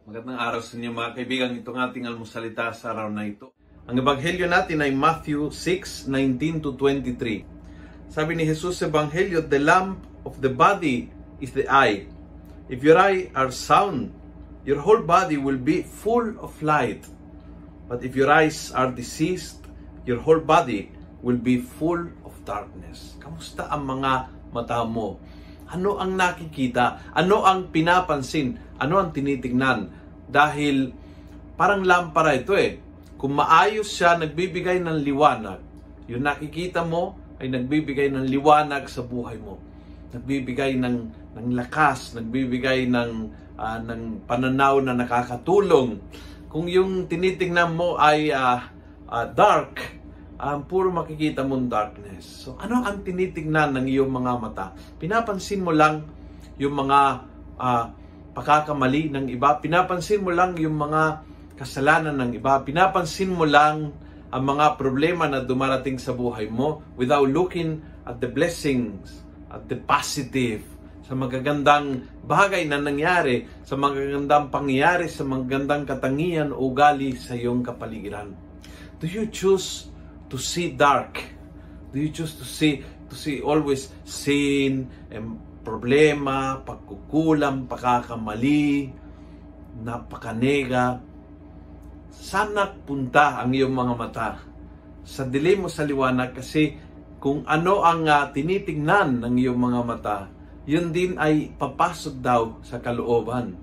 Magandang araw sa inyo mga kaibigan. Itong ating almusalita sa araw na ito. Ang ebanghelyo natin ay Matthew 6:19-23. Sabi ni Jesus sa ebanghelyo, "The lamp of the body is the eye. If your eye are sound, your whole body will be full of light. But if your eyes are diseased, your whole body will be full of darkness." Kamusta ang mga mata mo? Ano ang nakikita? Ano ang pinapansin? Ano ang tinitingnan? Dahil parang lampara ito eh. Kung maayos siya, nagbibigay ng liwanag. Yung nakikita mo ay nagbibigay ng liwanag sa buhay mo. Nagbibigay ng lakas, nagbibigay ng pananaw na nakakatulong. Kung yung tinitingnan mo ay dark, puro makikita mong darkness. So, ano ang tinitingnan ng iyong mga mata? Pinapansin mo lang yung mga pagkakamali ng iba. Pinapansin mo lang yung mga kasalanan ng iba. Pinapansin mo lang ang mga problema na dumarating sa buhay mo without looking at the blessings, at the positive, sa magagandang bagay na nangyari, sa magagandang pangyayari, sa magagandang katangian o ugali sa iyong kapaligiran. Do you choose to see dark? Do you choose to see always sin and problema, pagkukulang, pagkakamali, napakanega? Sana punta ang iyong mga mata sa dilim o sa liwanag, kasi kung ano ang tinitingnan ng iyong mga mata, yun din ay papasok daw sa kalooban.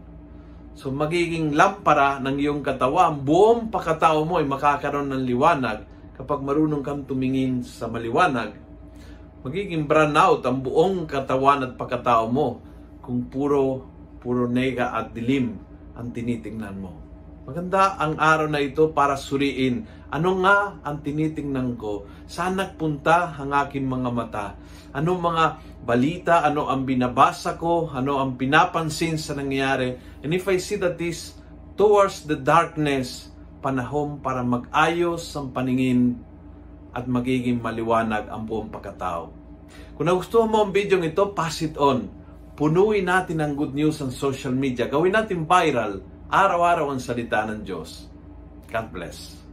So magiging lampara ng iyong katawan, buong pagkatao mo ay makakaroon ng liwanag. Kapag marunong kang tumingin sa maliwanag, magiging brownout ang buong katawan at pagkatao mo kung puro nega at dilim ang tinitingnan mo. Maganda ang araw na ito para suriin ano nga ang tinitingnan ko, saan nagpunta ang aking mga mata, ano mga balita, ano ang binabasa ko, ano ang pinapansin sa nangyayari. And if I see that is towards the darkness, panahon para mag-ayos ang paningin at magiging maliwanag ang buong pagkatao. Kung nagustuhan mo ang video ito, pass it on. Punuin natin ang good news sa social media. Gawin natin viral. Araw-araw ang salita ng Diyos. God bless.